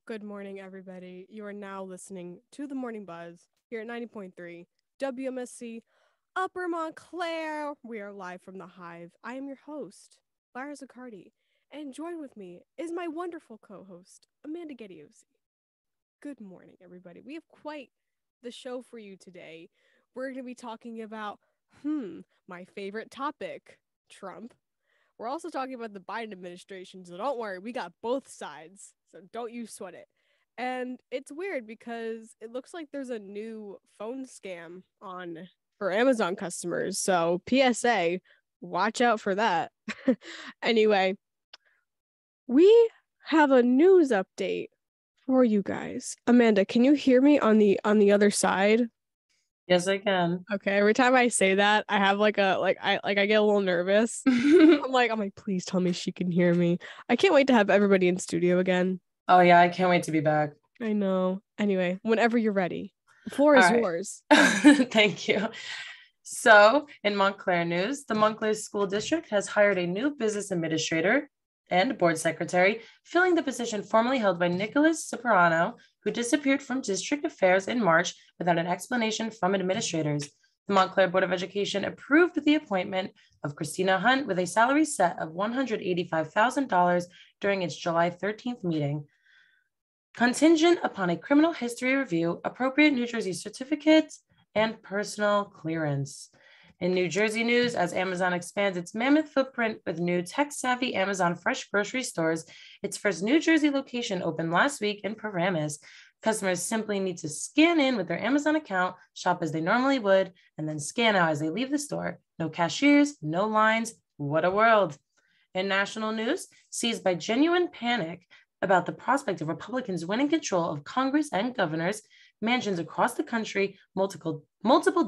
Good morning, everybody. You are now listening to The Morning Buzz here at 90.3 WMSC Upper Montclair. We are live from the Hive. I am your host, Lara Zaccardi, and join with me is my wonderful co-host, Amanda Gediosi. Good morning, everybody. We have quite the show for you today. We're going to be talking about, my favorite topic, Trump. We're also talking about the Biden administration, so don't worry, we got both sides. So don't you sweat it. And it's weird because it looks like there's a new phone scam for Amazon customers. So PSA, watch out for that. Anyway, we have a news update for you guys. Amanda, can you hear me on the other side? Yes, I can. Okay, every time I say that, I have I get a little nervous. I'm like, please tell me she can hear me. I can't wait to have everybody in studio again. Oh yeah, I can't wait to be back. I know. Anyway, whenever you're ready, the floor is yours. Thank you. So, in Montclair news, the Montclair School District has hired a new business administrator and board secretary, filling the position formerly held by Nicholas Cipriano, who disappeared from district affairs in March without an explanation from administrators. The Montclair Board of Education approved the appointment of Christina Hunt with a salary set of $185,000 during its July 13th meeting. Contingent upon a criminal history review, appropriate New Jersey certificates, and personal clearance. In New Jersey news, as Amazon expands its mammoth footprint with new tech-savvy Amazon Fresh grocery stores, its first New Jersey location opened last week in Paramus. Customers simply need to scan in with their Amazon account, shop as they normally would, and then scan out as they leave the store. No cashiers, no lines. What a world. In national news, seized by genuine panic about the prospect of Republicans winning control of Congress and governors, mansions across the country, multiple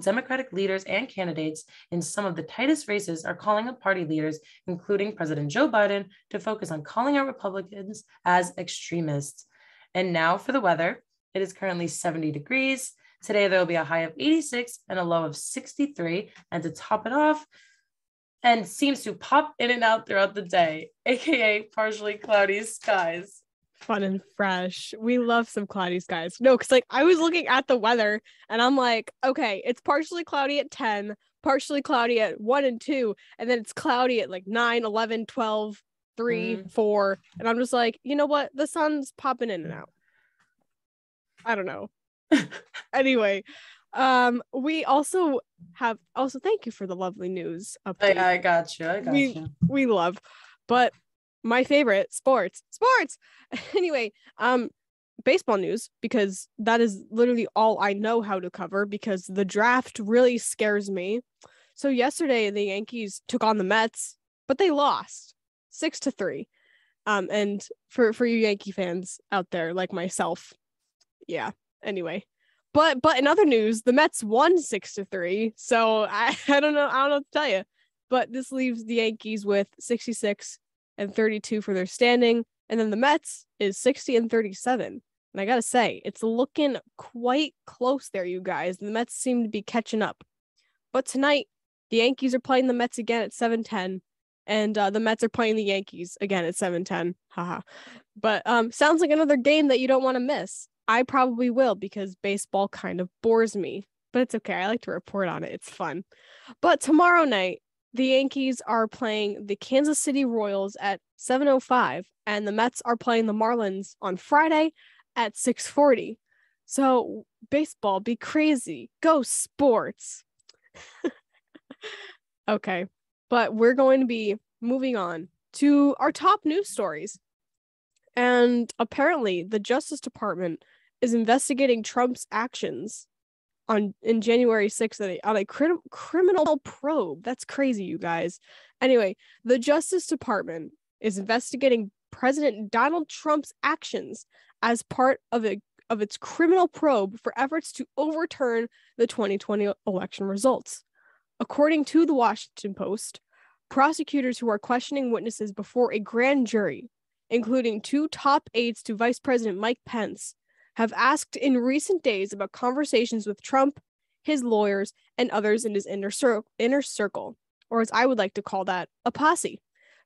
Democratic leaders and candidates in some of the tightest races are calling up party leaders, including President Joe Biden, to focus on calling out Republicans as extremists. And now for the weather. It is currently 70 degrees. Today, there will be a high of 86 and a low of 63. And to top it off, and seems to pop in and out throughout the day, aka partially cloudy skies. Fun and fresh. We love some cloudy skies. No, because I was looking at the weather and I'm like, okay, it's partially cloudy at 10, partially cloudy at 1 and 2, and then it's cloudy at 9, 11, 12, 3, 4. And I'm just like, you know what? The sun's popping in and out. I don't know. Anyway, we also thank you for the lovely news update. I got you. We love, but my favorite, sports. Anyway, baseball news, because that is literally all I know how to cover, because the draft really scares me. So yesterday the Yankees took on the Mets, but they lost 6-3. And for you Yankee fans out there like myself, yeah. Anyway, but in other news, the Mets won 6-3. So I don't know what to tell you. But this leaves the Yankees with 66 and 32 for their standing, and then the Mets is 60 and 37. And I gotta say, it's looking quite close there, you guys. The Mets seem to be catching up. But tonight, the Yankees are playing the Mets again at 7:10, and the Mets are playing the Yankees again at 7:10. Haha. But sounds like another game that you don't want to miss. I probably will, because baseball kind of bores me, but it's okay. I like to report on it. It's fun. But tomorrow night, the Yankees are playing the Kansas City Royals at 7:05, and the Mets are playing the Marlins on Friday at 6:40. So baseball, be crazy. Go sports. Okay, but we're going to be moving on to our top news stories. And apparently the Justice Department is investigating Trump's actions in January 6th on a criminal probe. That's crazy, you guys. Anyway, the Justice Department is investigating President Donald Trump's actions as part of its criminal probe for efforts to overturn the 2020 election results. According to the Washington Post, prosecutors who are questioning witnesses before a grand jury, including 2 top aides to Vice President Mike Pence, have asked in recent days about conversations with Trump, his lawyers, and others in his inner circle, or as I would like to call that, a posse.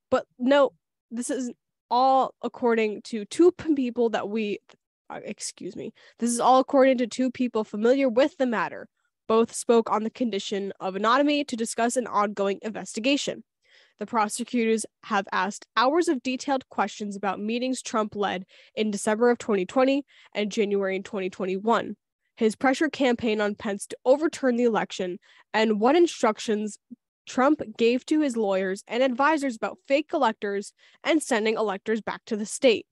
But no, this is all according to two people that this is all according to two people familiar with the matter. Both spoke on the condition of anonymity to discuss an ongoing investigation. The prosecutors have asked hours of detailed questions about meetings Trump led in December of 2020 and January in 2021, his pressure campaign on Pence to overturn the election, and what instructions Trump gave to his lawyers and advisors about fake electors and sending electors back to the state.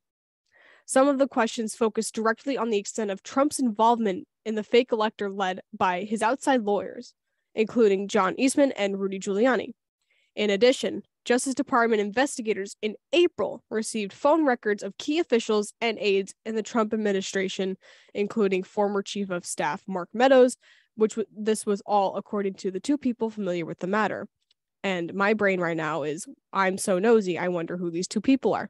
Some of the questions focused directly on the extent of Trump's involvement in the fake elector led by his outside lawyers, including John Eastman and Rudy Giuliani. In addition, Justice Department investigators in April received phone records of key officials and aides in the Trump administration, including former Chief of Staff Mark Meadows, this was all according to the two people familiar with the matter. And my brain right now is, I'm so nosy, I wonder who these two people are.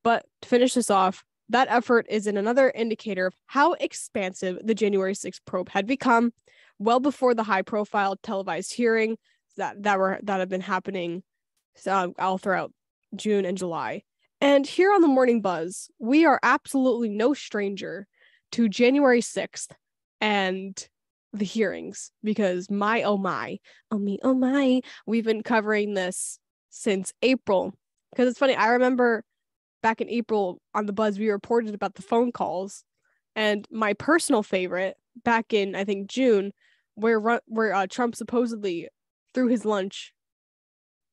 But to finish this off, that effort is another indicator of how expansive the January 6th probe had become, well before the high-profile televised hearing that have been happening all throughout June and July. And here on the Morning Buzz, we are absolutely no stranger to January 6th and the hearings, because oh my, we've been covering this since April. Because it's funny, I remember back in April on the Buzz, we reported about the phone calls, and my personal favorite back in, I think, June, where Trump supposedly threw his lunch,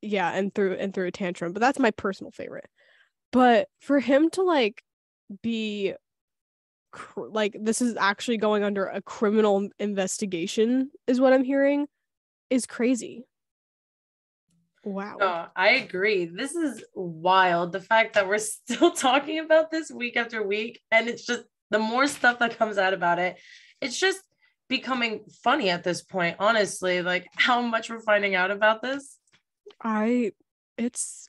and threw a tantrum. But that's my personal favorite. But for him to be this is actually going under a criminal investigation, is what I'm hearing, is crazy. Wow. No, I agree. This is wild. The fact that we're still talking about this week after week, and it's just the more stuff that comes out about it, it's just becoming funny at this point, honestly, how much we're finding out about this. It's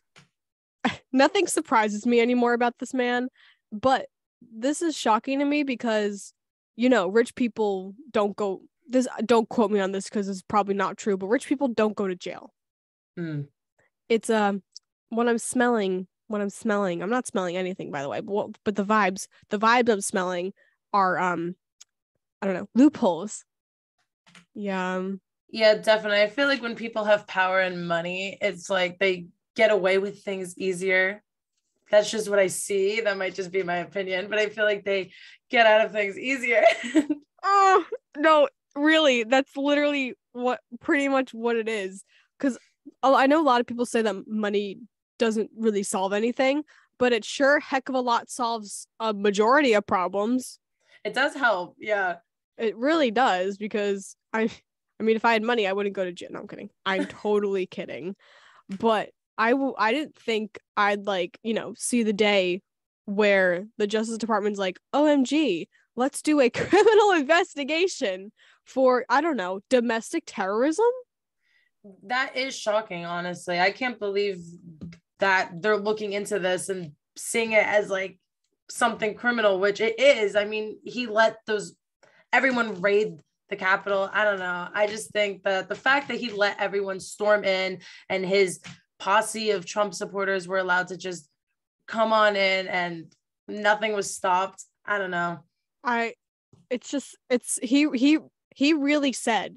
nothing surprises me anymore about this man, but this is shocking to me because, rich people don't quote me on this because it's probably not true, but rich people don't go to jail. It's what I'm smelling, I'm not smelling anything, by the way, but the vibes I'm smelling are I don't know, loopholes. Yeah, definitely. I feel like when people have power and money, it's like they get away with things easier. That's just what I see. That might just be my opinion, but I feel like they get out of things easier. Oh no, really, that's literally pretty much what it is. Because I know a lot of people say that money doesn't really solve anything, but it sure heck of a lot solves a majority of problems. It does help, yeah. It really does, because I mean, if I had money, I wouldn't go to jail. No, I'm kidding. I'm totally kidding. But I didn't think I'd see the day where the Justice Department's like, OMG, let's do a criminal investigation for, I don't know, domestic terrorism. That is shocking, honestly. I can't believe that they're looking into this and seeing it as something criminal, which it is. I mean, he let everyone raid the Capitol. I don't know. I just think that the fact that he let everyone storm in and his posse of Trump supporters were allowed to just come on in and nothing was stopped. I don't know. He really said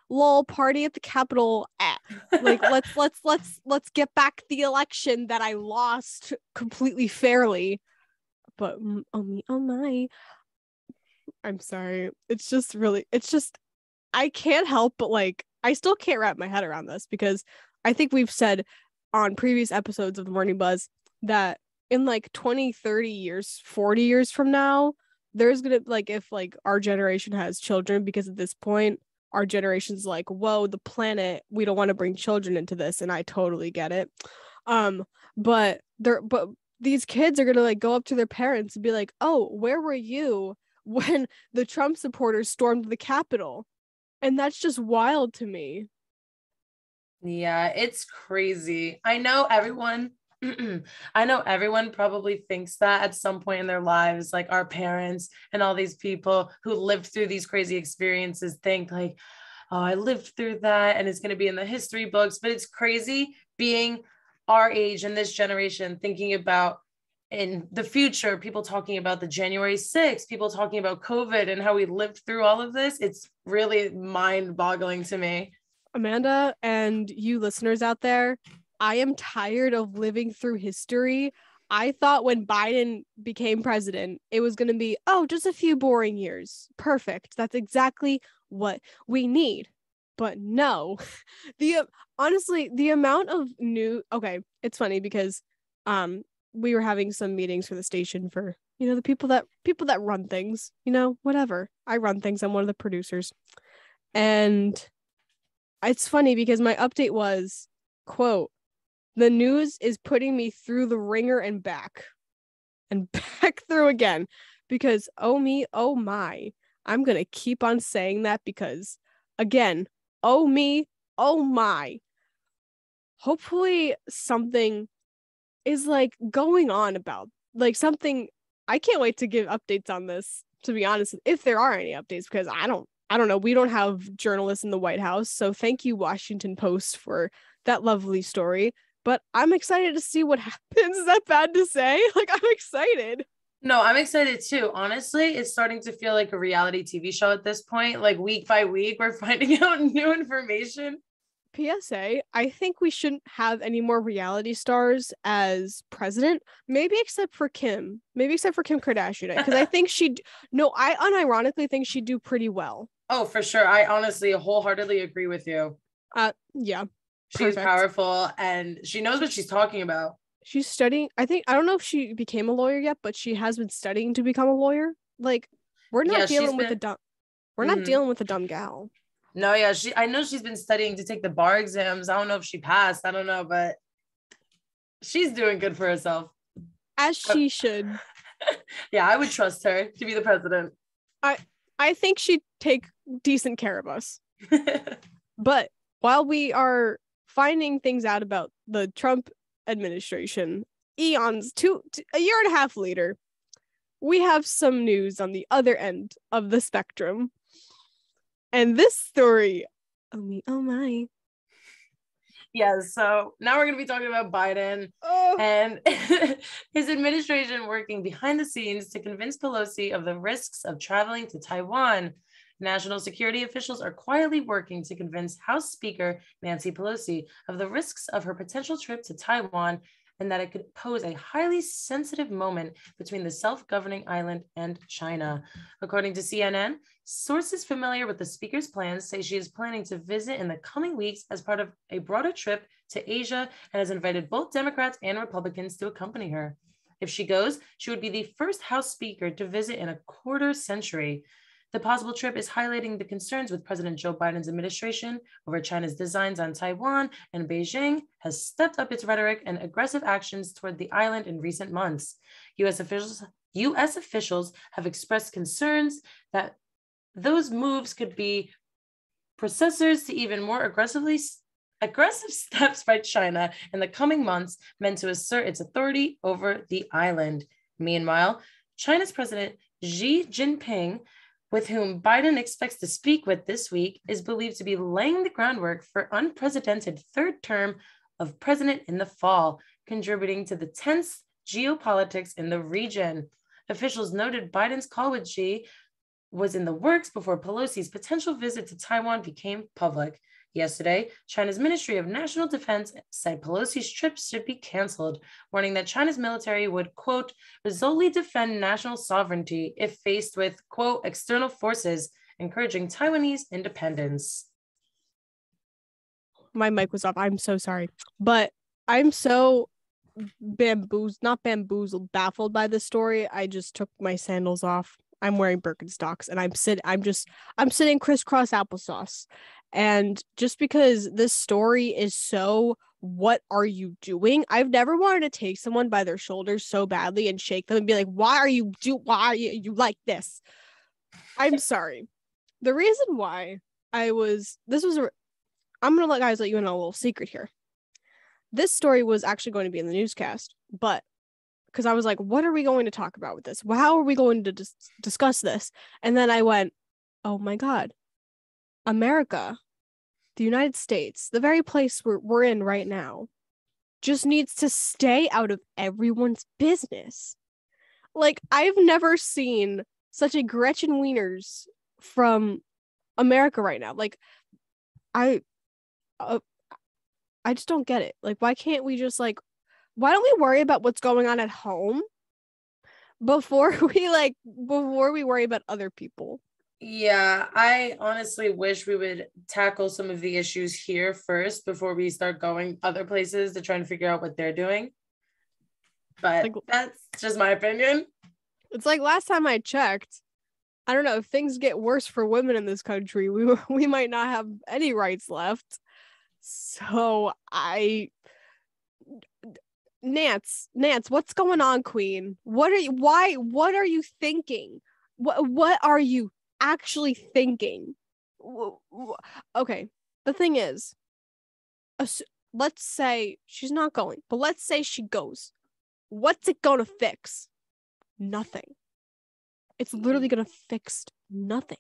lol, party at the Capitol at let's get back the election that I lost completely fairly. But oh my, I'm sorry. It's just I can't help but I still can't wrap my head around this, because I think we've said on previous episodes of the Morning Buzz that in 20, 30 years, 40 years from now, there's gonna if our generation has children, because at this point our generation's whoa, the planet, we don't want to bring children into this, and I totally get it. But these kids are gonna go up to their parents and be like, oh, where were you when the Trump supporters stormed the Capitol? And that's just wild to me. Yeah, it's crazy. I know everyone probably thinks that at some point in their lives, our parents and all these people who lived through these crazy experiences think oh, I lived through that and it's going to be in the history books. But it's crazy being our age and this generation thinking about in the future, people talking about the January 6th, people talking about COVID and how we lived through all of this. It's really mind-boggling to me. Amanda and you listeners out there, I am tired of living through history. I thought when Biden became president, it was going to be, oh, just a few boring years. Perfect. That's exactly what we need. But no, honestly, the amount of okay, it's funny because we were having some meetings for the station for, the people that run things, whatever. I run things. I'm one of the producers. And it's funny because my update was, quote, the news is putting me through the ringer and back through again, because oh me, oh my, I'm going to keep on saying that because again, oh me, oh my, hopefully something is like going on about like something. I can't wait to give updates on this, to be honest, if there are any updates, because I don't know. We don't have journalists in the White House. So thank you, Washington Post, for that lovely story. But I'm excited to see what happens. Is that bad to say? Like, I'm excited. No, I'm excited too. Honestly, it's starting to feel like a reality TV show at this point. Like week by week, we're finding out new information. PSA, I think we shouldn't have any more reality stars as president. Maybe except for Kim. Maybe except for Kim Kardashian. Because I think I unironically think she'd do pretty well. Oh, for sure. I honestly wholeheartedly agree with you. Yeah. She's powerful and she knows what she's talking about. She's studying. I don't know if she became a lawyer yet, but she has been studying to become a lawyer. Like, we're not dealing with a dumb. We're not dealing with a dumb gal. No, yeah, I know she's been studying to take the bar exams. I don't know if she passed. I don't know, but she's doing good for herself. As she should. Yeah, I would trust her to be the president. I think she'd take decent care of us. But while we are finding things out about the Trump administration, a year and a half later, we have some news on the other end of the spectrum. And this story, oh me, oh my. Yeah, so now we're going to be talking about Biden and his administration working behind the scenes to convince Pelosi of the risks of traveling to Taiwan. National security officials are quietly working to convince House Speaker Nancy Pelosi of the risks of her potential trip to Taiwan and that it could pose a highly sensitive moment between the self-governing island and China. According to CNN, sources familiar with the speaker's plans say she is planning to visit in the coming weeks as part of a broader trip to Asia and has invited both Democrats and Republicans to accompany her. If she goes, she would be the first House Speaker to visit in a quarter century. The possible trip is highlighting the concerns with President Joe Biden's administration over China's designs on Taiwan, and Beijing has stepped up its rhetoric and aggressive actions toward the island in recent months. U.S. officials have expressed concerns that those moves could be precursors to even more aggressive steps by China in the coming months meant to assert its authority over the island. Meanwhile, China's President Xi Jinping, with whom Biden expects to speak with this week, is believed to be laying the groundwork for unprecedented third term of president in the fall, contributing to the tense geopolitics in the region. Officials noted Biden's call with Xi was in the works before Pelosi's potential visit to Taiwan became public. Yesterday, China's Ministry of National Defense said Pelosi's trip should be canceled, warning that China's military would, quote, resolutely defend national sovereignty if faced with, quote, external forces, encouraging Taiwanese independence. My mic was off. I'm so sorry. But I'm so baffled by this story. I just took my sandals off. I'm wearing Birkenstocks and I'm sitting crisscross applesauce. And just because this story is so, what are you doing? I've never wanted to take someone by their shoulders so badly and shake them and be like, why are you like this? I'm sorry. The reason why I'm going to let you in a little secret here. This story was actually going to be in the newscast, but because I was like, what are we going to talk about with this? How are we going to discuss this? And then I went, oh my God, America, the United States, the very place we're in right now, just needs to stay out of everyone's business. Like, I've never seen such a Gretchen Wieners from America right now. Like, I uh, I just don't get it. Like, why can't we just like, why don't we worry about what's going on at home before we worry about other people? Yeah, I honestly wish we would tackle some of the issues here first before we start going other places to try and figure out what they're doing. But Like, that's just my opinion. it's like last time I checked, I don't know, if things get worse for women in this country, we might not have any rights left. So Nance, what's going on, Queen? What are you thinking? What are you actually thinking? Okay, the thing is, let's say she's not going, but let's say she goes. What's it gonna fix? Nothing. It's literally gonna fix nothing.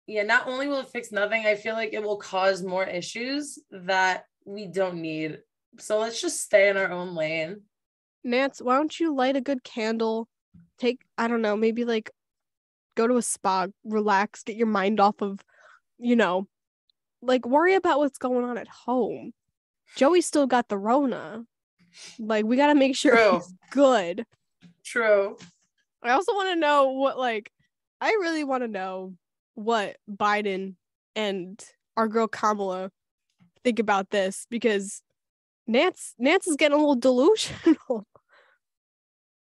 Yeah, not only will it fix nothing, I feel like it will cause more issues that we don't need. So let's just stay in our own lane. Nance, why don't you light a good candle? Take, I don't know, maybe like go to a spa, relax, get your mind off of, like worry about what's going on at home. Joey still got the Rona. Like, we got to make sure True. he's good. True. I also want to know I really want to know what Biden and our girl Kamala think about this, because Nance is getting a little delusional.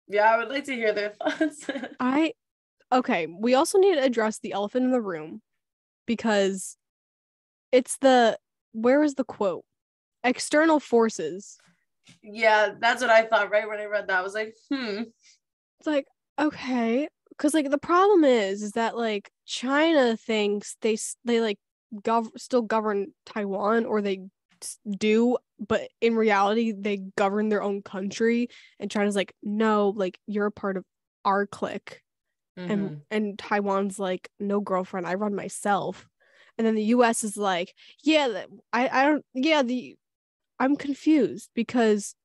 Yeah, I would like to hear their thoughts. Okay, we also need to address the elephant in the room, because where is the quote? External forces. Yeah, that's what I thought right when I read that. I was like, It's like, okay, because like the problem is that like China thinks they like still govern Taiwan, or they do, but in reality they govern their own country, and China's like, no, like you're a part of our clique. And Taiwan's like, no, girlfriend, I run myself. And then the US is like, yeah, I don't, yeah, I'm confused, because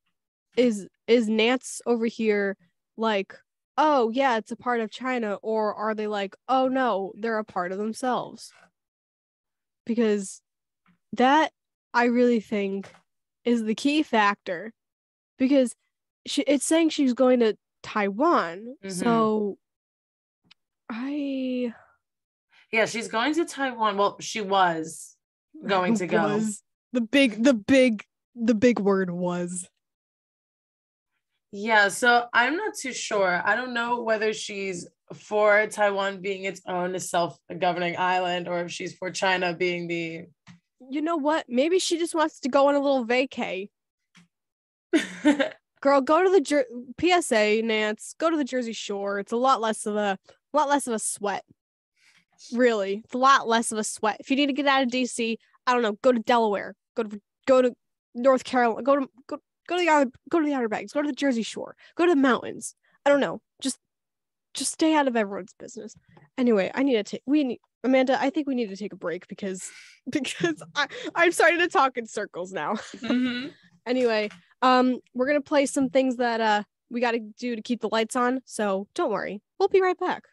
is Nance over here like, oh yeah, it's a part of China, or are they like, oh no, they're a part of themselves? Because that, I really think, is the key factor, because it's saying she's going to Taiwan. So I yeah, she's going to Taiwan. Well, she was going to go. was the big word was. Yeah, so I'm not too sure. I don't know whether she's for Taiwan being its own self-governing island, or if she's for China being the You know what? Maybe she just wants to go on a little vacay. Girl, go to the PSA, Nance. Go to the Jersey Shore. It's a lot less of a sweat. Really, it's a lot less of a sweat. If you need to get out of DC, I don't know. Go to Delaware. Go to North Carolina. Go to the Outer Banks. Go to the Jersey Shore. Go to the mountains. I don't know. Just stay out of everyone's business. Anyway, Amanda, I think we need to take a break, because I'm starting to talk in circles now. Anyway, we're gonna play some things that we got to do to keep the lights on. So don't worry, we'll be right back.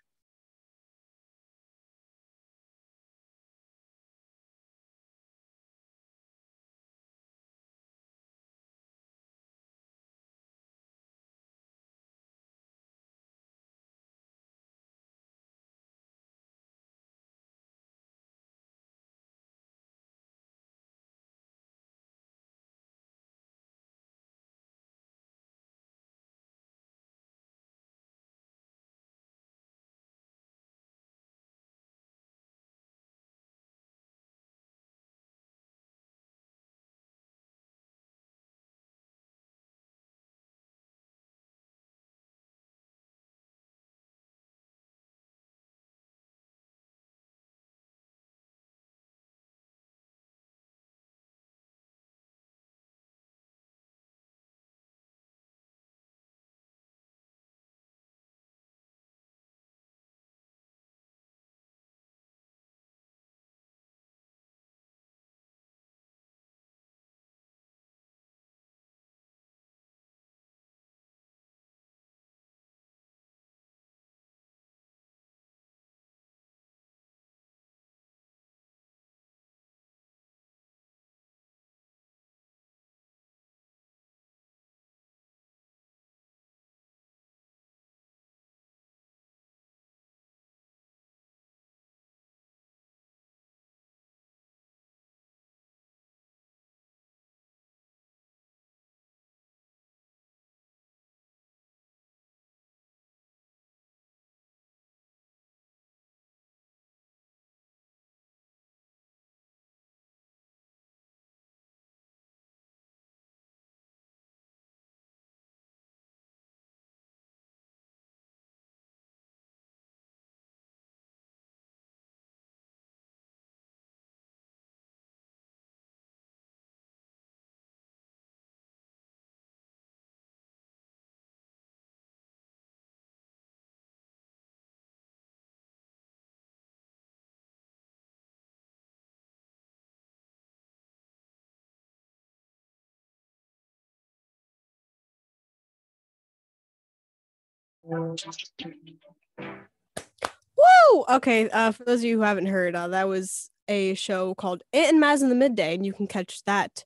Woo! Okay, for those of you who haven't heard, that was a show called It and Maz in the Midday, and you can catch that,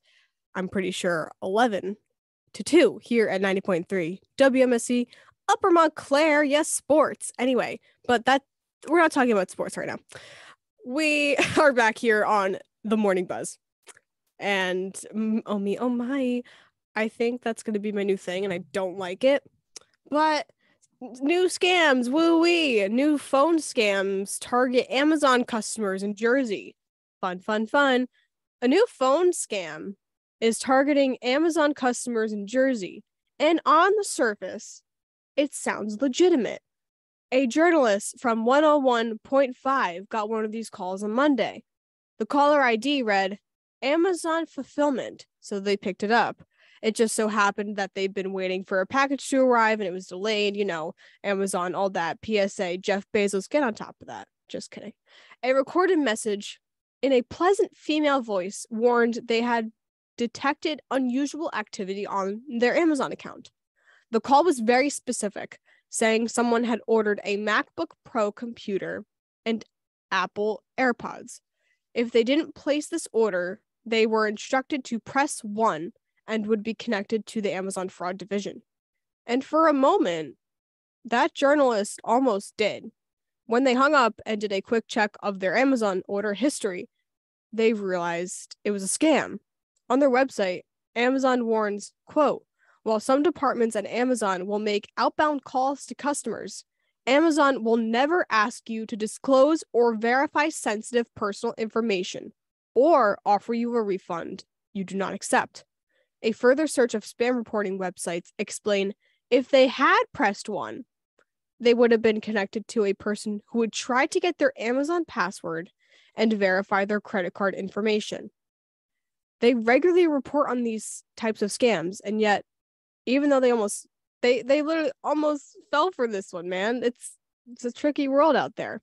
I'm pretty sure, 11 to 2 here at 90.3 WMSC Upper Montclair. Yes, sports. Anyway, but that we're not talking about sports right now. We are back here on the Morning Buzz. And oh me, oh my, I think that's going to be my new thing, and I don't like it. But new scams, woo-wee, new phone scams target Amazon customers in Jersey. Fun, fun, fun. A new phone scam is targeting Amazon customers in Jersey. And on the surface, it sounds legitimate. A journalist from 101.5 got one of these calls on Monday. The caller ID read, Amazon fulfillment, so they picked it up. It just so happened that they've been waiting for a package to arrive and it was delayed, you know, Amazon, all that, PSA, Jeff Bezos, get on top of that. Just kidding. A recorded message in a pleasant female voice warned they had detected unusual activity on their Amazon account. The call was very specific, saying someone had ordered a MacBook Pro computer and Apple AirPods. If they didn't place this order, they were instructed to press 1 and would be connected to the Amazon fraud division. And for a moment, that journalist almost did. When they hung up and did a quick check of their Amazon order history, they realized it was a scam. On their website, Amazon warns, quote, while some departments at Amazon will make outbound calls to customers, Amazon will never ask you to disclose or verify sensitive personal information or offer you a refund you do not accept. A further search of spam reporting websites explain if they had pressed 1, they would have been connected to a person who would try to get their Amazon password and verify their credit card information. They regularly report on these types of scams, and yet, even though they literally almost fell for this one, man. It's a tricky world out there.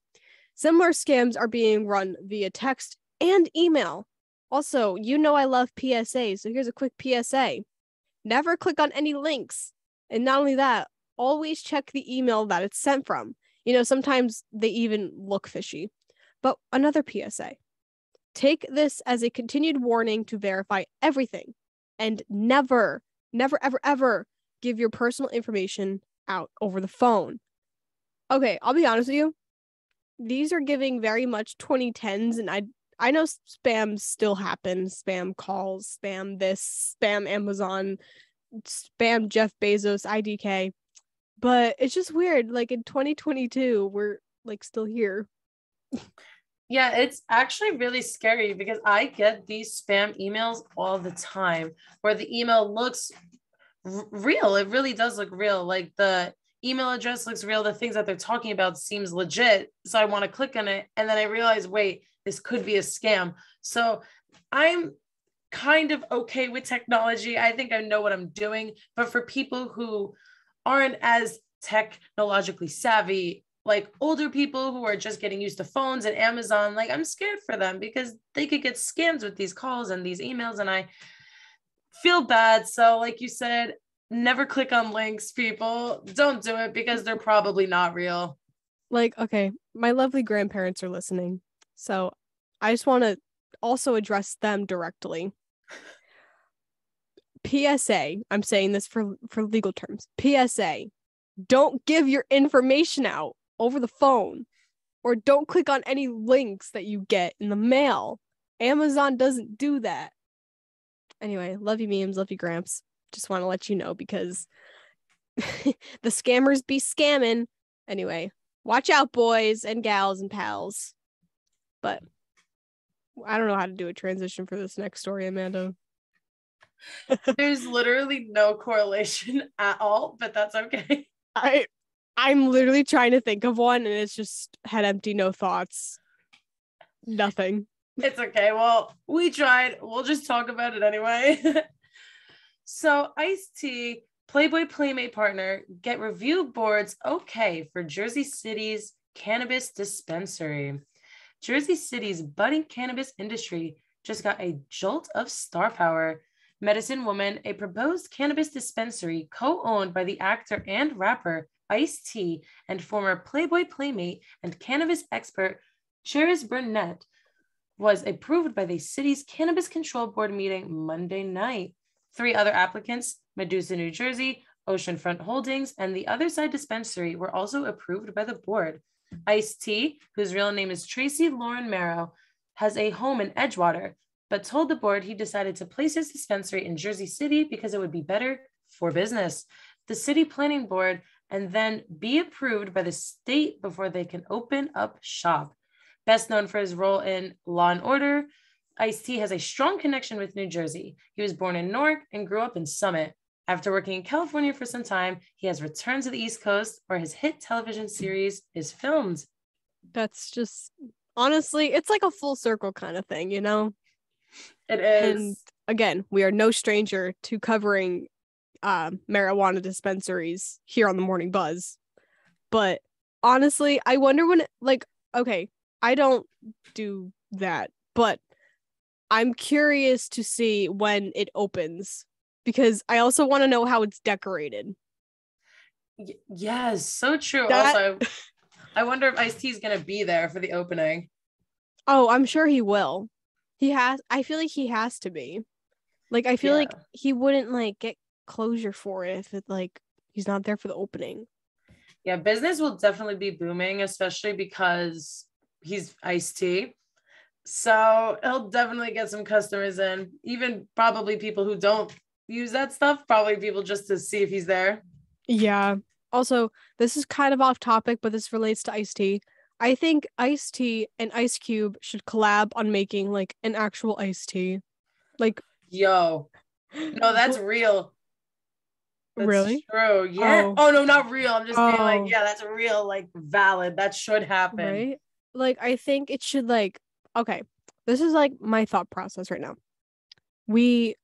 Similar scams are being run via text and email. Also, you know I love PSA, so here's a quick PSA. Never click on any links. And not only that, always check the email that it's sent from. You know, sometimes they even look fishy. But another PSA. Take this as a continued warning to verify everything and never, ever, ever give your personal information out over the phone. Okay, I'll be honest with you. These are giving very much 2010s, and I know spam still happens. Spam calls, spam this, spam Amazon, spam Jeff Bezos, IDK. But it's just weird. Like in 2022, we're like still here. Yeah, it's actually really scary because I get these spam emails all the time where the email looks real. It really does look real. Like the email address looks real. The things that they're talking about seems legit. So I want to click on it. And then I realize, wait, this could be a scam. So I'm kind of okay with technology. I think I know what I'm doing. But for people who aren't as technologically savvy, like older people who are just getting used to phones and Amazon, like I'm scared for them because they could get scammed with these calls and these emails, and I feel bad. So like you said, never click on links, people. Don't do it because they're probably not real. Like, okay, my lovely grandparents are listening, so I just want to also address them directly. PSA, I'm saying this for legal terms. PSA, don't give your information out over the phone, or don't click on any links that you get in the mail. Amazon doesn't do that. Anyway, love you memes, love you Gramps. Just want to let you know because the scammers be scamming. Anyway, watch out, boys and gals and pals. But I don't know how to do a transition for this next story, Amanda. There's literally no correlation at all, but that's okay. I'm literally trying to think of one and it's just head empty, no thoughts. Nothing. It's okay. Well, we tried. We'll just talk about it anyway. So Ice-T, Playboy Playmate partner, get review boards okay for Jersey City's cannabis dispensary. Jersey City's budding cannabis industry just got a jolt of star power. Medicine Woman, a proposed cannabis dispensary co-owned by the actor and rapper Ice-T and former Playboy playmate and cannabis expert Cherise Burnett was approved by the city's Cannabis Control Board meeting Monday night. 3 other applicants, Medusa, New Jersey, Oceanfront Holdings, and the Other Side Dispensary, were also approved by the board. Ice-T, whose real name is Tracy Lauren Marrow, has a home in Edgewater, but told the board he decided to place his dispensary in Jersey City because it would be better for business. The city planning board and then be approved by the state before they can open up shop. Best known for his role in Law and Order, Ice-T has a strong connection with New Jersey. He was born in Newark and grew up in Summit. After working in California for some time, he has returned to the East Coast, where his hit television series is filmed. That's just, honestly, it's like a full circle kind of thing, you know? It is. And again, we are no stranger to covering marijuana dispensaries here on the Morning Buzz. But honestly, I wonder when, like, okay, I don't do that, but I'm curious to see when it opens because I also want to know how it's decorated. Yes, so true. Also, I wonder if Ice-T is going to be there for the opening. Oh, I'm sure he will. I feel like he has to be. Like, I feel like he wouldn't, like, get closure for it if it, like, he's not there for the opening. Yeah, business will definitely be booming, especially because he's Ice-T. So he'll definitely get some customers in, even probably people who don't use that stuff, probably people just to see if he's there. Yeah. Also, this is kind of off topic, but this relates to Ice-T. I think Ice-T and Ice Cube should collab on making like an actual iced tea. Like, yo, no, that's real. That's really? true. Yeah. Oh no, not real. I'm just being like, Oh. yeah, that's real, like valid. That should happen. Right? Like, I think it should like, okay, this is like my thought process right now. They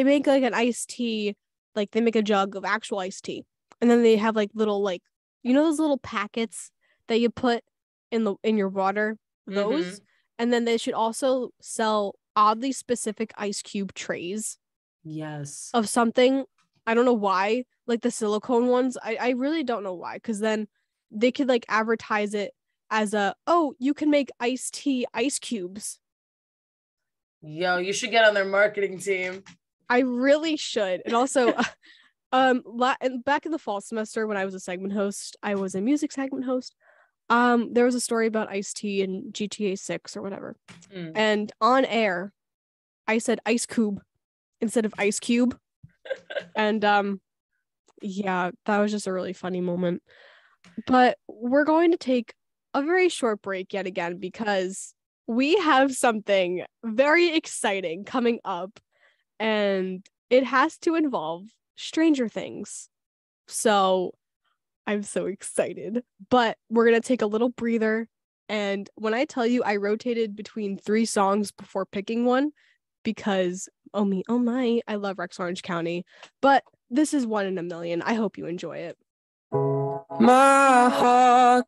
make like an iced tea, like they make a jug of actual iced tea, and then they have like little like, you know those little packets that you put in your water, those, and then they should also sell oddly specific ice cube trays. Yes. Of something. I don't know why, like the silicone ones. I really don't know why, because then they could like advertise it as you can make iced tea ice cubes. Yo, you should get on their marketing team. I really should. And also, back in the fall semester when I was a segment host, I was a music segment host. There was a story about Ice-T in GTA 6 or whatever. And on air, I said ice cube instead of ice cube. And yeah, that was just a really funny moment. But we're going to take a very short break yet again because we have something very exciting coming up, and it has to involve Stranger Things. So I'm so excited. But we're going to take a little breather. And when I tell you I rotated between 3 songs before picking one, because oh me, oh my, I love Rex Orange County. But this is one in a million. I hope you enjoy it. My heart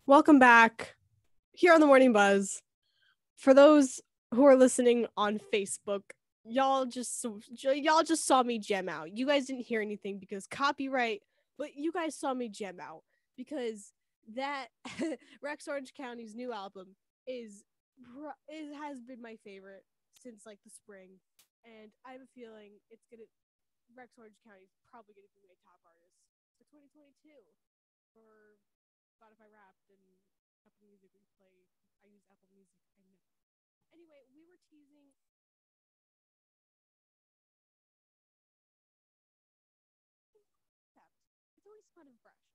Welcome back here on the Morning Buzz. For those who are listening on Facebook, y'all just saw me gem out. You guys didn't hear anything because copyright, but you guys saw me gem out because that Rex Orange County's new album has been my favorite since like the spring, and I have a feeling Rex Orange County is probably gonna be my top artist for 2022 for Spotify Wrapped and Apple Music Replay. I use Apple Music. I know. Anyway, we were teasing. It's always fun and fresh.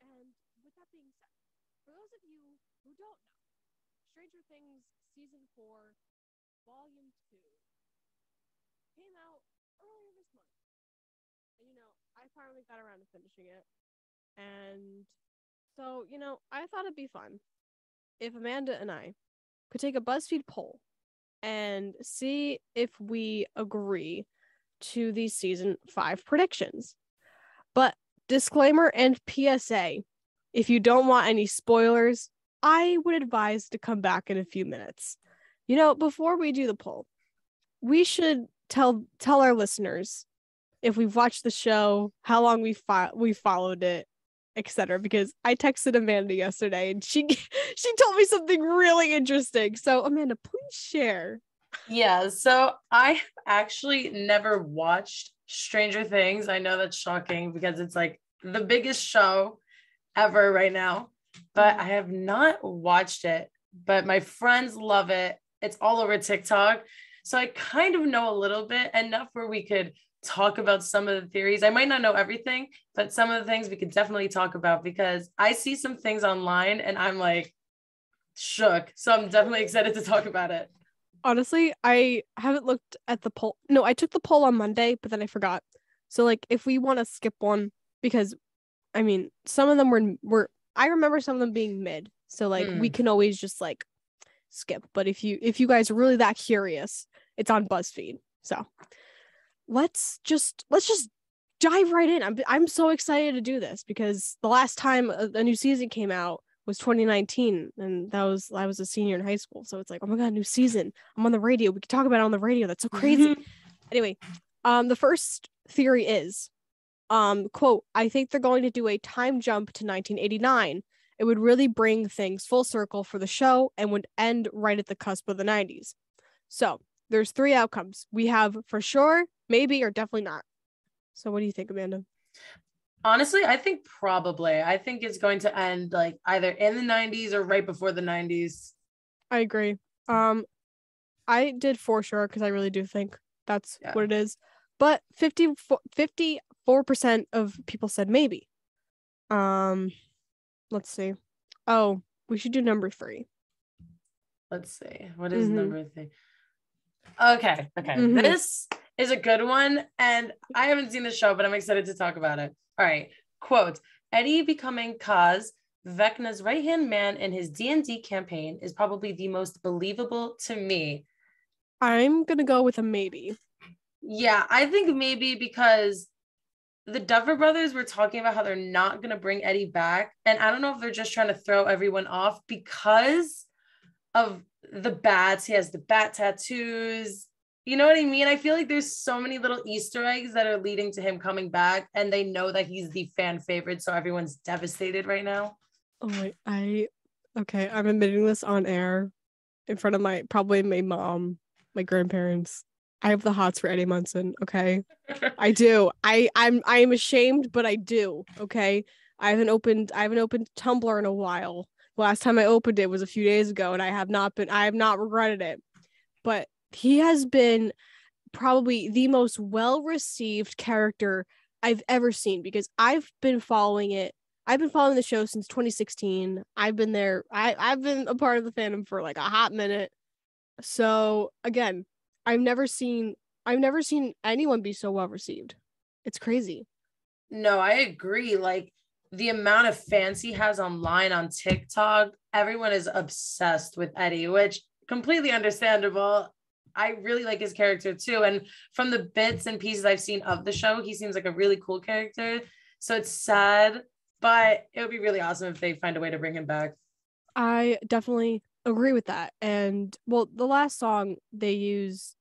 And with that being said, for those of you who don't know, Stranger Things Season 4, Volume 2 came out earlier this month. And, I finally got around to finishing it. And so, I thought it'd be fun if Amanda and I could take a BuzzFeed poll and see if we agree to these season 5 predictions. But disclaimer and PSA, if you don't want any spoilers, I would advise to come back in a few minutes. Before we do the poll, we should tell our listeners if we've watched the show, how long we followed it, etc. Because I texted Amanda yesterday and she told me something really interesting. So Amanda, please share. Yeah, so I actually never watched Stranger Things. I know that's shocking because it's like the biggest show ever right now, but I have not watched it. But my friends love it. It's all over TikTok. So I kind of know a little bit, enough where we could talk about some of the theories. I might not know everything, but some of the things we could definitely talk about because I see some things online and I'm like shook. So I'm definitely excited to talk about it. Honestly, I haven't looked at the poll. No, I took the poll on Monday, but then I forgot. So like if we want to skip one, because I mean, some of them were I remember some of them being mid. So like we can always just like skip. But if you guys are really that curious, it's on BuzzFeed. So let's just dive right in. I'm so excited to do this because the last time a new season came out was 2019, and I was a senior in high school. So it's like, oh my god, new season. I'm on the radio. We can talk about it on the radio. That's so crazy. Anyway, the first theory is, quote, I think they're going to do a time jump to 1989. It would really bring things full circle for the show and would end right at the cusp of the 90s. So there's 3 outcomes. We have for sure, maybe, or definitely not. So what do you think, Amanda? Honestly, I think probably. I think it's going to end like either in the 90s or right before the 90s. I agree. I did for sure because I really do think that's what it is. But 54% of people said maybe. Let's see. Oh, we should do number 3. Let's see. What is number 3? Okay. This is a good one. And I haven't seen the show, but I'm excited to talk about it. All right. Quote, Eddie becoming Kaz, Vecna's right-hand man in his D&D campaign is probably the most believable to me. I'm going to go with a maybe. Yeah, I think maybe because the Duffer Brothers were talking about how they're not going to bring Eddie back. And I don't know if they're just trying to throw everyone off because of the bats. He has the bat tattoos. You know what I mean? I feel like there's so many little Easter eggs that are leading to him coming back. And they know that he's the fan favorite. So everyone's devastated right now. Oh my, okay, I'm admitting this on air in front of my mom, my grandparents. I have the hots for Eddie Munson, okay? I do. I am ashamed, but I do, okay? I haven't opened Tumblr in a while. The last time I opened it was a few days ago, and I have not regretted it. But he has been probably the most well-received character I've ever seen because I've been following it. I've been following the show since 2016. I've been there. I've been a part of the fandom for like a hot minute. So again, I've never seen anyone be so well received. It's crazy. No, I agree. Like the amount of fans he has online on TikTok, everyone is obsessed with Eddie, which completely understandable. I really like his character too. And from the bits and pieces I've seen of the show, he seems like a really cool character. So it's sad but it would be really awesome if they find a way to bring him back. I definitely agree with that. And well, the last song they used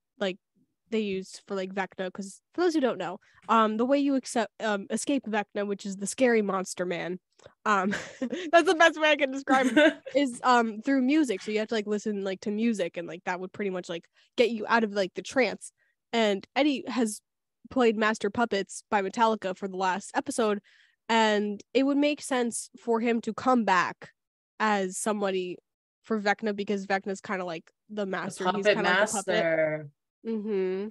for like Vecna, because for those who don't know, the way you escape Vecna, which is the scary monster man, that's the best way I can describe it, is through music. So you have to like listen like to music, and like that would pretty much like get you out of like the trance. And Eddie has played Master Puppets by Metallica for the last episode, and it would make sense for him to come back as somebody for Vecna, because Vecna's kind of like the master. He's kind of like the puppet. Mm-hmm.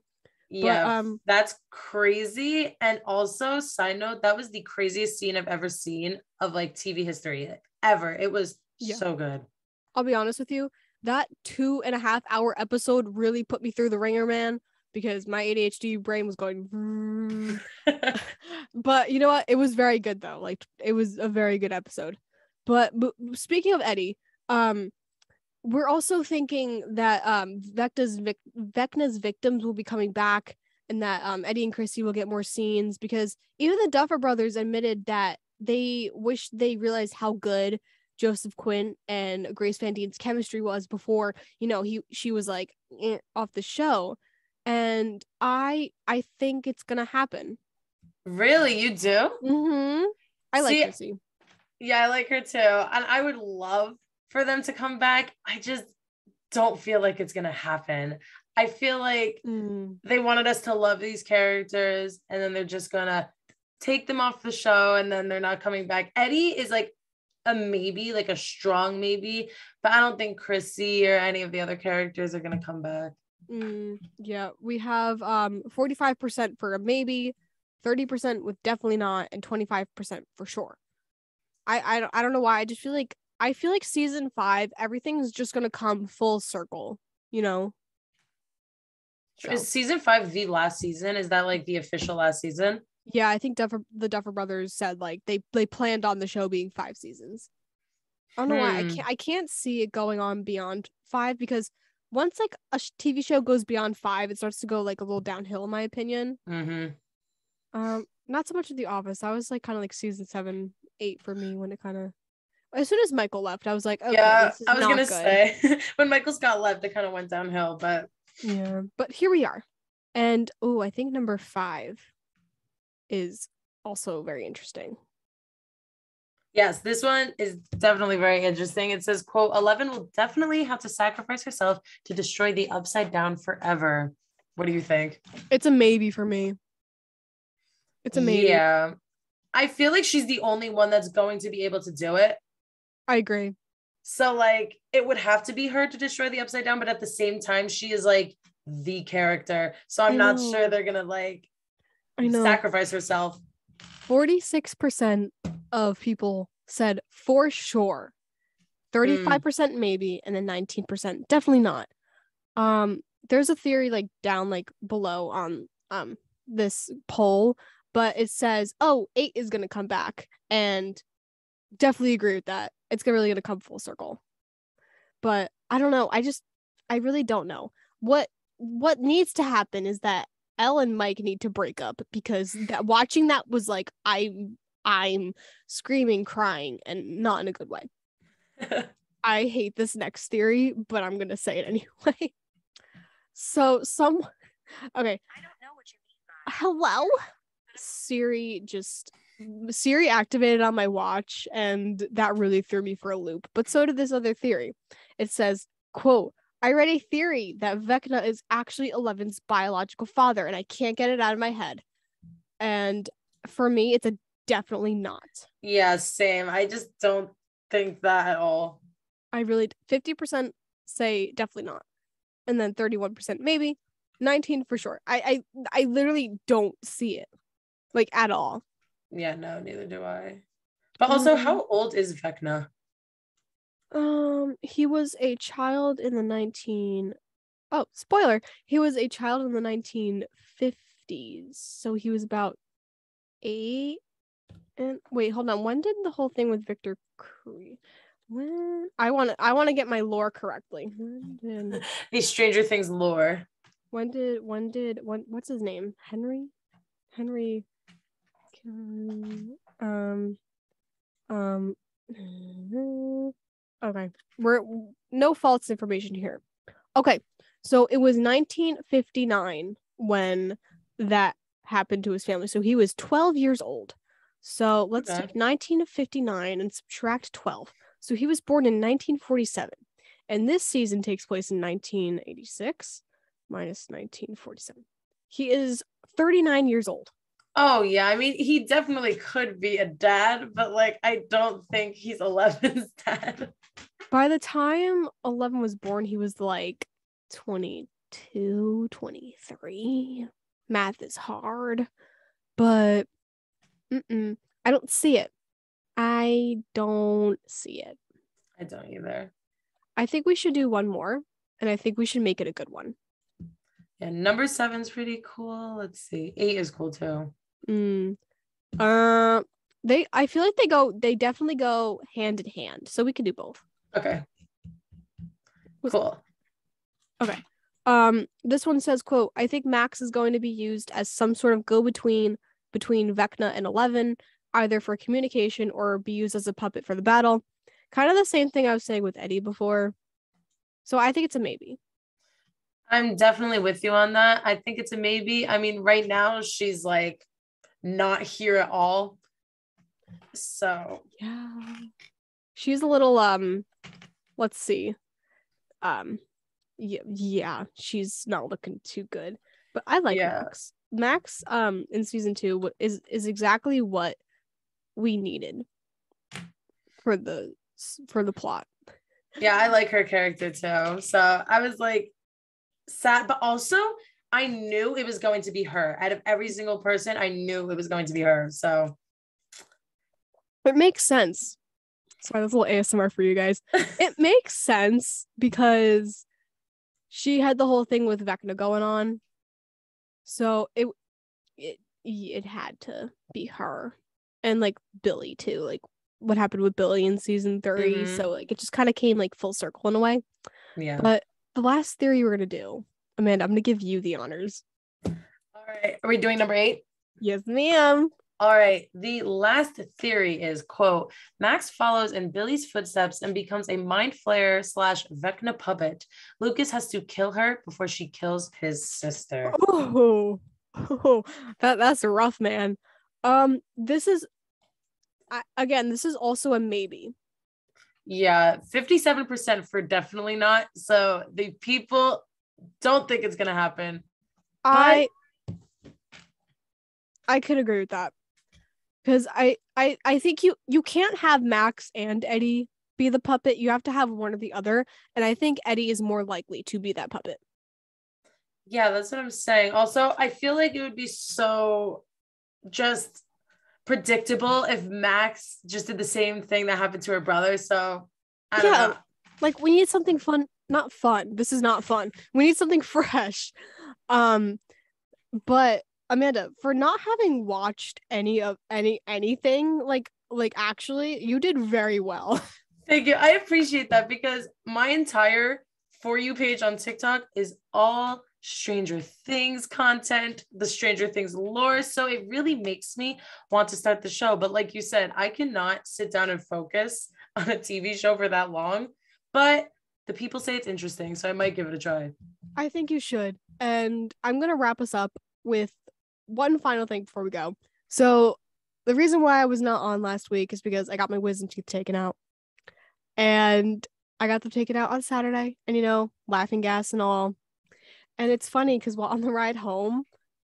Yeah, But that's crazy. And also, side note, that was the craziest scene I've ever seen of like TV history ever. It was so good. I'll be honest with you, that 2.5-hour episode really put me through the ringer, man, because my ADHD brain was going. But you know what? It was very good though. Like it was a very good episode. But speaking of Eddie, we're also thinking that Vecna's victims will be coming back, and that Eddie and Chrissy will get more scenes, because even the Duffer Brothers admitted that they wish they realized how good Joseph Quinn and Grace Van Dien's chemistry was before, she was like off the show. And I think it's gonna happen. Really? You do? Mm-hmm. I like Chrissy. Yeah, I like her too. And I would love for them to come back. I just don't feel like it's gonna happen. I feel like they wanted us to love these characters, and then they're just gonna take them off the show, and then they're not coming back. Eddie is like a maybe, like a strong maybe, but I don't think Chrissy or any of the other characters are gonna come back. Yeah, we have 45% for a maybe, 30% with definitely not, and 25% for sure. I don't know why. I feel like season 5, everything's just gonna come full circle, So. Is season 5 the last season? Is that like the official last season? Yeah, I think the Duffer Brothers said like they planned on the show being 5 seasons. I don't know why. I can't see it going on beyond 5, because once like a TV show goes beyond 5, it starts to go like a little downhill, in my opinion. Not so much of The Office. I was like kind of like season 7, 8 for me when it kind of. As soon as Michael left, I was like, okay, yeah, this is I was gonna good. say when Michael Scott left, it kind of went downhill, but yeah. But here we are, and I think number 5 is also very interesting. Yes, this one is definitely very interesting. It says, quote, 11 will definitely have to sacrifice herself to destroy the Upside Down forever. What do you think? It's a maybe for me. It's a maybe. Yeah. I feel like she's the only one that's going to be able to do it. I agree. So, like, it would have to be her to destroy the Upside Down, but at the same time, she is, like, the character. So I'm not sure they're going to, like, sacrifice herself. 46% of people said for sure. 35% maybe, and then 19% definitely not. There's a theory like down like below on this poll, but it says 8 is gonna come back, and definitely agree with that. It's really gonna come full circle. But I don't know. I really don't know. What needs to happen is that Elle and Mike need to break up, because watching that was like I'm screaming, crying, and not in a good way. I hate this next theory, but I'm gonna say it anyway. So okay. I don't know what you mean by hello. Siri activated on my watch, and that really threw me for a loop. But so did this other theory. It says, quote, I read a theory that Vecna is actually 11's biological father, and I can't get it out of my head. And for me, it's a definitely not. Yeah, same. I just don't think that at all. 50% say definitely not, and then 31% maybe, 19 for sure. I literally don't see it, like, at all. Yeah, no, neither do I. But also, how old is Vecna? He was a child in the spoiler, he was a child in the 1950s, so he was about 8. And wait, hold on, when did the whole thing with Victor Cree, when I want to get my lore correctly, the Stranger Things lore, when what's his name, Henry Um, okay, we're no false information here. Okay, so it was 1959 when that happened to his family. So he was 12 years old. So let's Okay. take 1959 and subtract 12. So he was born in 1947. And this season takes place in 1986 minus 1947. He is 39 years old. Oh yeah, I mean he definitely could be a dad, but like I don't think he's 11's dad. By the time 11 was born, he was like 22, 23. Math is hard, but I don't see it. I don't see it. I don't either. I think we should do one more, and I think we should make it a good one. Yeah, number 7's pretty cool. Let's see. 8 is cool too. I feel like they definitely go hand in hand, so we can do both. Okay. Cool. Okay. This one says, quote, I think Max is going to be used as some sort of go-between between Vecna and 11, either for communication or be used as a puppet for the battle. Kind of the same thing I was saying with Eddie before. So I think it's a maybe. I'm definitely with you on that. I think it's a maybe. I mean, right now she's like not here at all. So yeah. She's a little let's see. Yeah, she's not looking too good. But I like Max. Max in season 2 is exactly what we needed for the plot. Yeah, I like her character too. So I was like sad, but also I knew it was going to be her. Out of every single person, I knew it was going to be her. So it makes sense. Sorry, that's a little ASMR for you guys. It makes sense because she had the whole thing with Vecna going on. So it had to be her. And like Billy too. Like what happened with Billy in season 3. Mm-hmm. So like it just kind of came like full circle in a way. Yeah. But the last theory we're gonna do, Amanda, I'm gonna give you the honors. All right. Are we doing number 8? Yes, ma'am. All right. The last theory is, quote, Max follows in Billy's footsteps and becomes a mind flayer / Vecna puppet. Lucas has to kill her before she kills his sister. Oh, that's rough, man. This is also a maybe. Yeah, 57% for definitely not. So the people don't think it's gonna happen. I could agree with that. Because I think you can't have Max and Eddie be the puppet. You have to have one or the other. And I think Eddie is more likely to be that puppet. Yeah, that's what I'm saying. Also, I feel like it would be so just predictable if Max just did the same thing that happened to her brother. So I don't know. Like we need something fun. Not fun. This is not fun. We need something fresh. But Amanda, for not having watched anything, like actually, you did very well. Thank you. I appreciate that because my entire For You page on TikTok is all Stranger Things content, the Stranger Things lore. So it really makes me want to start the show. But like you said, I cannot sit down and focus on a TV show for that long. But the people say it's interesting, so I might give it a try. I think you should. And I'm going to wrap us up with one final thing before we go. So the reason why I was not on last week is because I got my wisdom teeth taken out. And I got them taken out on Saturday. And, laughing gas and all. And it's funny because while on the ride home,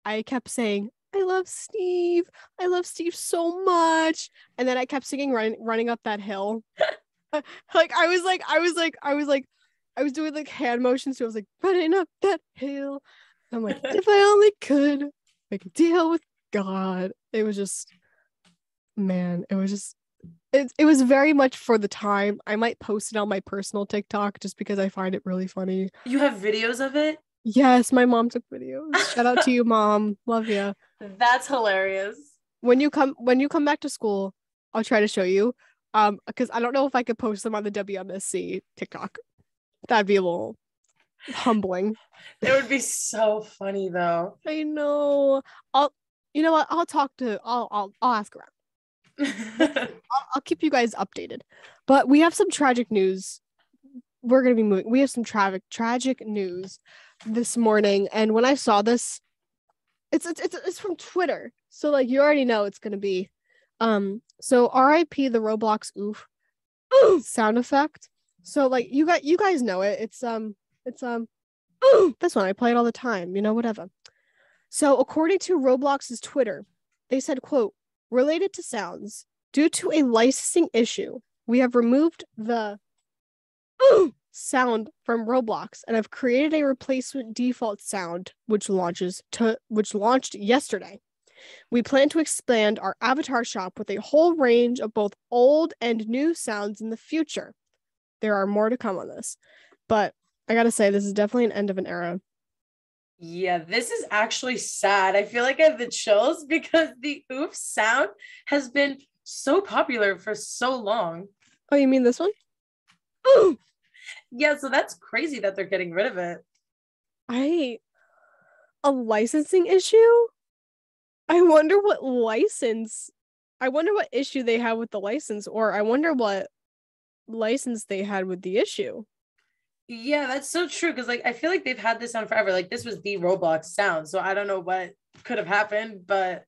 I kept saying, I love Steve. I love Steve so much. And then I kept singing running up that hill. I was doing like hand motions. So I was like, running up that hill. I'm like, if I only could make a deal with God. It was just, man, it was very much for the time. I might post it on my personal TikTok just because I find it really funny. You have videos of it? Yes, my mom took videos. Shout out to you, Mom. Love you. That's hilarious. When you come back to school, I'll try to show you. Because I don't know if I could post them on the WMSC TikTok. That'd be a little humbling. It would be so funny though. I know. You know what? I'll ask around. I'll keep you guys updated. But we have some tragic news. We're gonna be moving. We have some tragic news this morning, and when I saw this, it's from Twitter, so like you already know it's gonna be. So R.I.P. the Roblox oof sound effect. So like you guys know it. It's this one I play it all the time. You know, whatever. So according to Roblox's Twitter, they said, "quote related to sounds due to a licensing issue, we have removed the." sound from Roblox and have created a replacement default sound which launched yesterday. We plan to expand our avatar shop with a whole range of both old and new sounds in the future. There are more to come on this, but I gotta say this is definitely an end of an era. Yeah, this is actually sad. I feel like I have the chills because the oof sound has been so popular for so long. Oh, you mean this one? Yeah, so that's crazy that they're getting rid of it. A licensing issue? I wonder what issue they have with the license, or I wonder what license they had with the issue. Yeah, that's so true. Because like I feel like they've had this sound forever. Like this was the Roblox sound. So I don't know what could have happened, but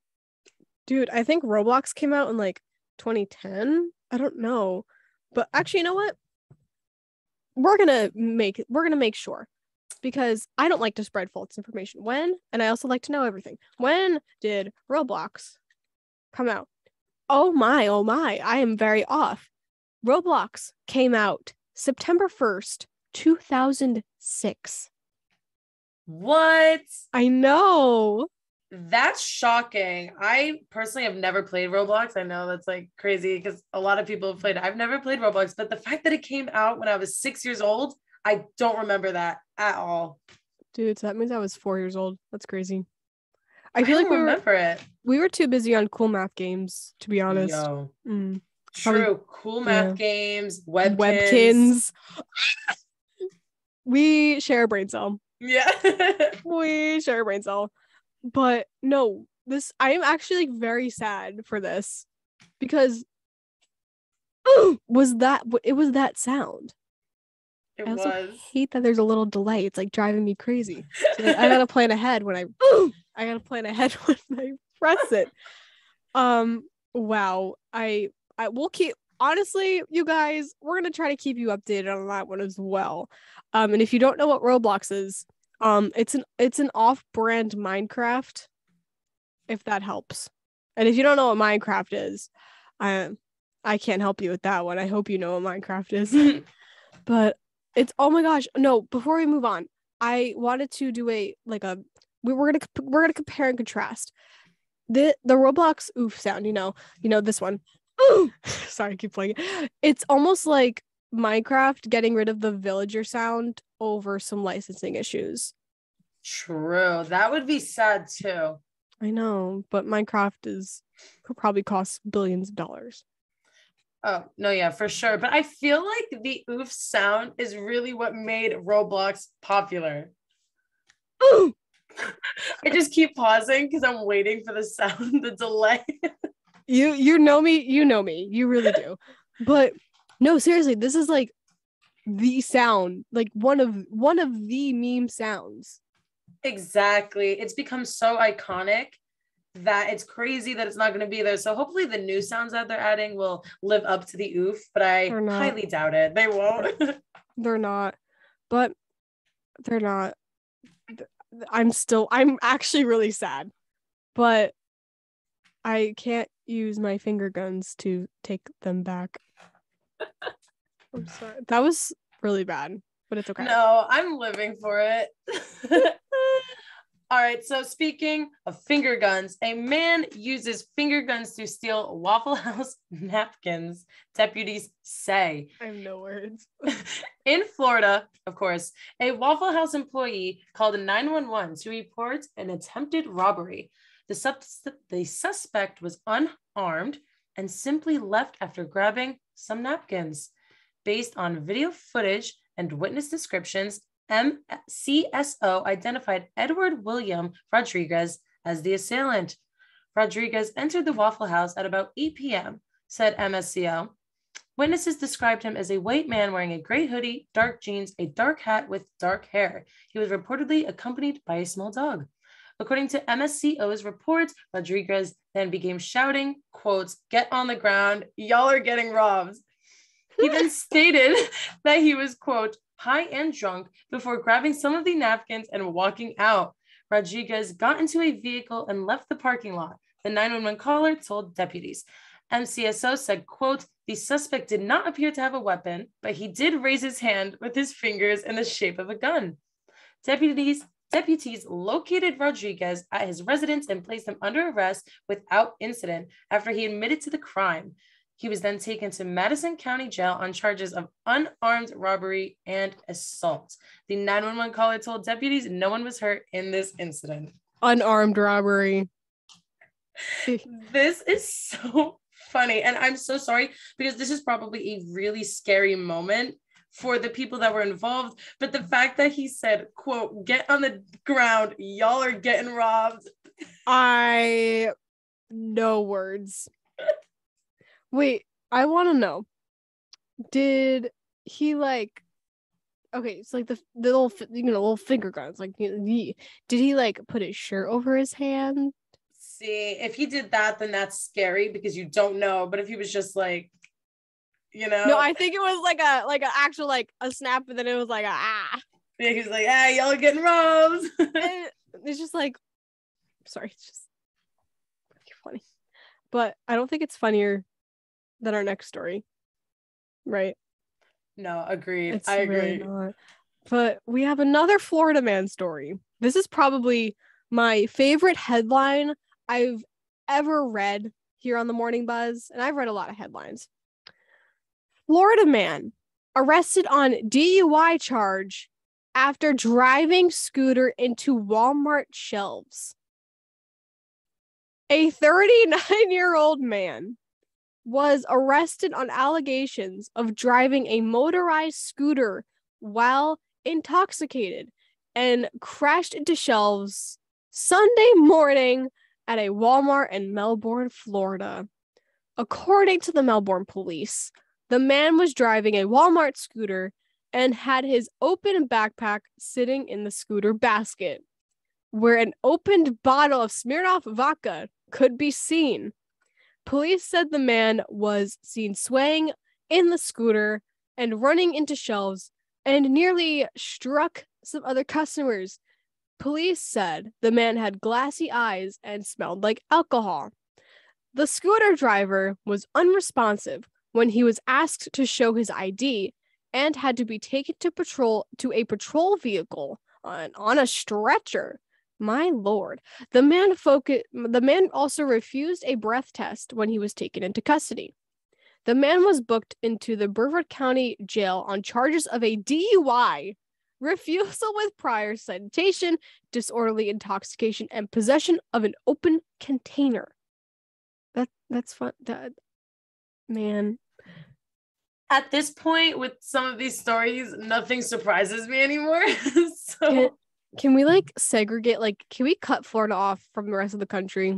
dude, I think Roblox came out in like 2010. I don't know. But actually, you know what? We're gonna make sure, because I don't like to spread false information. And I also like to know everything. When did Roblox come out? Oh my, I am very off. Roblox came out September 1st, 2006. what? I know. That's shocking. I personally have never played Roblox. I know that's like crazy because a lot of people have played it. I've never played Roblox, but the fact that it came out when I was 6 years old, I don't remember that at all. Dude, so that means I was 4 years old. That's crazy. I feel don't like remember it. We were too busy on cool math games, to be honest. Yo. Mm. True. Cool math games, Webkins. Webkins. We share a brain cell. Yeah. We share a brain cell. But no, I am actually like very sad for this, because it was that sound. It I also was. hate that there's a little delay. It's like driving me crazy. So like, I gotta plan ahead when I press it. Wow. I will keep, honestly, you guys, we're gonna try to keep you updated on that one as well. And if you don't know what Roblox is, it's an off-brand Minecraft, if that helps. And if you don't know what Minecraft is, I can't help you with that one. I hope you know what Minecraft is. But it's, oh my gosh, no, before we move on, I wanted to do we're gonna compare and contrast the Roblox oof sound, you know this one. Sorry, I keep playing it. It's almost like Minecraft getting rid of the villager sound over some licensing issues. True. That would be sad too. I know, but Minecraft could probably cost billions of dollars. Oh, no, yeah, for sure. But I feel like the oof sound is really what made Roblox popular. I just keep pausing because I'm waiting for the sound, the delay. You know me, you really do. But no, seriously, this is like the sound, like one of the meme sounds. Exactly. It's become so iconic that it's crazy that it's not going to be there. So hopefully the new sounds that they're adding will live up to the oof, but I highly doubt it. They won't. They're not. But they're not. I'm actually really sad, but I can't use my finger guns to take them back. I'm sorry. That was really bad, but it's okay. No, I'm living for it. All right, so speaking of finger guns, a man uses finger guns to steal Waffle House napkins, deputies say. I have no words. In Florida, of course, a Waffle House employee called 911 to report an attempted robbery. The suspect was unarmed and simply left after grabbing some napkins. Based on video footage and witness descriptions, MCSO identified Edward William Rodriguez as the assailant. Rodriguez entered the Waffle House at about 8 p.m., said MSCO. Witnesses described him as a white man wearing a gray hoodie, dark jeans, a dark hat with dark hair. He was reportedly accompanied by a small dog. According to MSCO's reports, Rodriguez then began shouting, quotes, "Get on the ground, y'all are getting robbed." He then stated that he was, quote, "high and drunk" before grabbing some of the napkins and walking out. Rodriguez got into a vehicle and left the parking lot. The 911 caller told deputies. MCSO said, quote, "The suspect did not appear to have a weapon, but he did raise his hand with his fingers in the shape of a gun." Deputies located Rodriguez at his residence and placed him under arrest without incident after he admitted to the crime. He was then taken to Madison County Jail on charges of unarmed robbery and assault. The 911 caller told deputies no one was hurt in this incident. Unarmed robbery. This is so funny. And I'm so sorry because this is probably a really scary moment for the people that were involved. But the fact that he said, quote, "Get on the ground, y'all are getting robbed." No words. Wait, I want to know. Did he like? Okay, it's like the little little finger guns. Like, did he like put his shirt over his hand? See, if he did that, then that's scary because you don't know. But if he was just like, No, I think it was like a actual like a snap, and then it was like yeah, he was like, "Ah, y'all are getting robbed." It's just like, sorry, it's just funny, but I don't think it's funnier than our next story, right? No, agreed. I agree. Really not. But we have another Florida man story. This is probably my favorite headline I've ever read here on the Morning Buzz, and I've read a lot of headlines. Florida man arrested on DUI charge after driving scooter into Walmart shelves. A 39-year-old man was arrested on allegations of driving a motorized scooter while intoxicated and crashed into shelves Sunday morning at a Walmart in Melbourne, Florida. According to the Melbourne police, the man was driving a Walmart scooter and had his open backpack sitting in the scooter basket, where an opened bottle of Smirnoff vodka could be seen. Police said the man was seen swaying in the scooter and running into shelves and nearly struck some other customers. Police said the man had glassy eyes and smelled like alcohol. The scooter driver was unresponsive when he was asked to show his ID and had to be taken to a patrol vehicle on a stretcher. My lord. The man also refused a breath test when he was taken into custody. The man was booked into the Brevard County Jail on charges of a DUI, refusal with prior citation, disorderly intoxication, and possession of an open container. That's fun. Man. At this point, with some of these stories, nothing surprises me anymore. So can we like segregate? Like, can we cut Florida off from the rest of the country?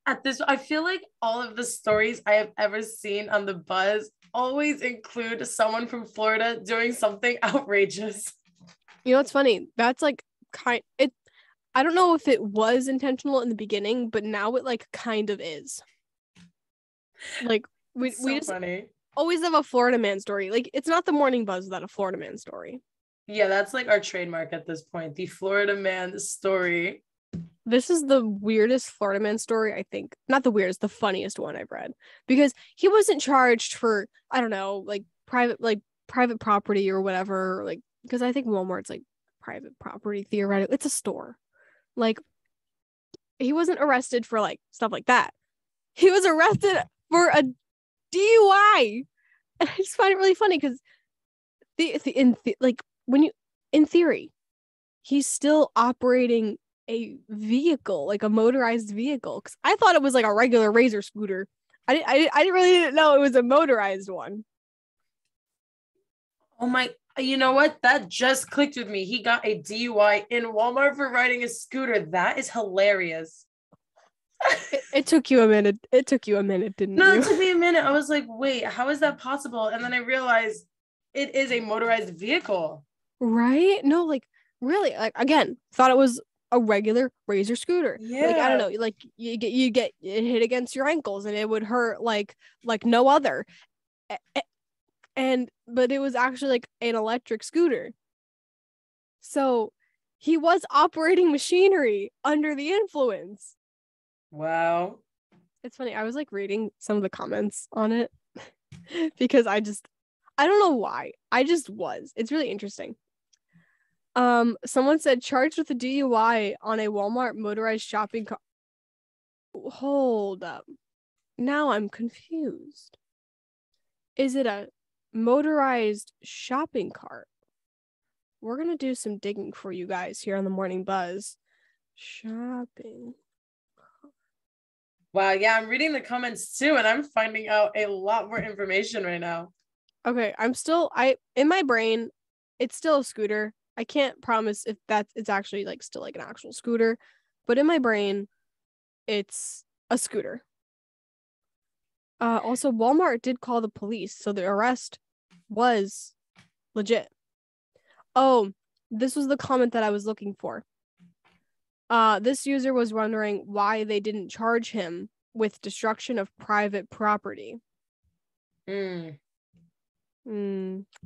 I feel like all of the stories I have ever seen on the Buzz always include someone from Florida doing something outrageous. You know what's funny? That's like I don't know if it was intentional in the beginning, but now it like kind of is. Like we just funny. Always have a Florida man story. Like, it's not the Morning Buzz without a Florida man story. Yeah, that's like our trademark at this point. The Florida man story. This is the weirdest Florida man story, I think. Not the weirdest, the funniest one I've read. Because he wasn't charged for, I don't know, like private property or whatever. Like, because I think Walmart's like private property theoretically. It's a store. Like, he wasn't arrested for like stuff like that. He was arrested for a DUI. And I just find it really funny because in theory, he's still operating a vehicle, like a motorized vehicle. Because I thought it was like a regular Razor scooter. I didn't know it was a motorized one. Oh my! You know what? That just clicked with me. He got a DUI in Walmart for riding a scooter. That is hilarious. It took you a minute. It took you a minute, didn't No, you? it took me a minute. I was like, wait, how is that possible? And then I realized it is a motorized vehicle. Right? No, like really, like again, thought it was a regular Razor scooter. Like I don't Yeah. know, like you get it hit against your ankles and it would hurt like no other. And but it was actually like an electric scooter. So he was operating machinery under the influence. Wow. It's funny. I was like reading some of the comments on it because I don't know why. I just was. It's really interesting. Someone said charged with a DUI on a Walmart motorized shopping cart. Hold up. Now I'm confused. Is it a motorized shopping cart? We're going to do some digging for you guys here on the Morning Buzz. Shopping. Wow. Yeah, I'm reading the comments too, and I'm finding out a lot more information right now. Okay, in my brain, it's still a scooter. I can't promise if it's actually like still like an actual scooter, but in my brain, it's a scooter. Also, Walmart did call the police, so the arrest was legit. Oh, this was the comment that I was looking for. This user was wondering why they didn't charge him with destruction of private property. And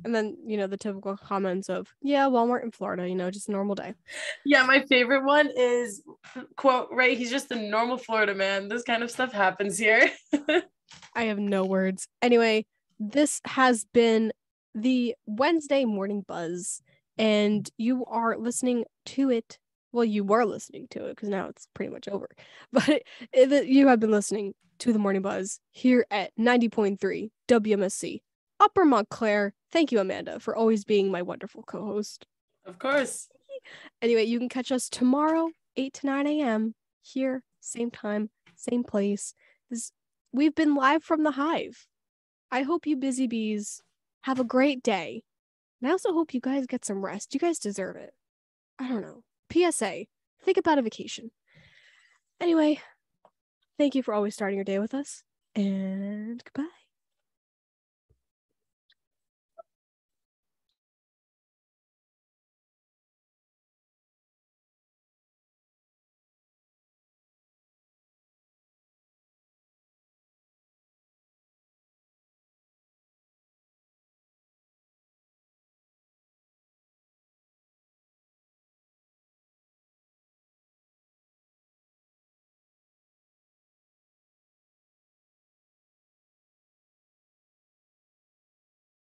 then, the typical comments of, yeah, Walmart in Florida, just a normal day. Yeah, my favorite one is, quote, right, he's just a normal Florida man. This kind of stuff happens here. I have no words. Anyway, this has been the Wednesday Morning Buzz, and you are listening to it. Well, you were listening to it because now it's pretty much over. But you have been listening to the Morning Buzz here at 90.3 WMSC, Upper Montclair. Thank you, Amanda, for always being my wonderful co-host. Of course. Anyway, you can catch us tomorrow, 8 to 9 a.m. here, same time, same place. We've been live from the Hive. I hope you busy bees have a great day. And I also hope you guys get some rest. You guys deserve it. I don't know. PSA, think about a vacation. Anyway, thank you for always starting your day with us, and goodbye.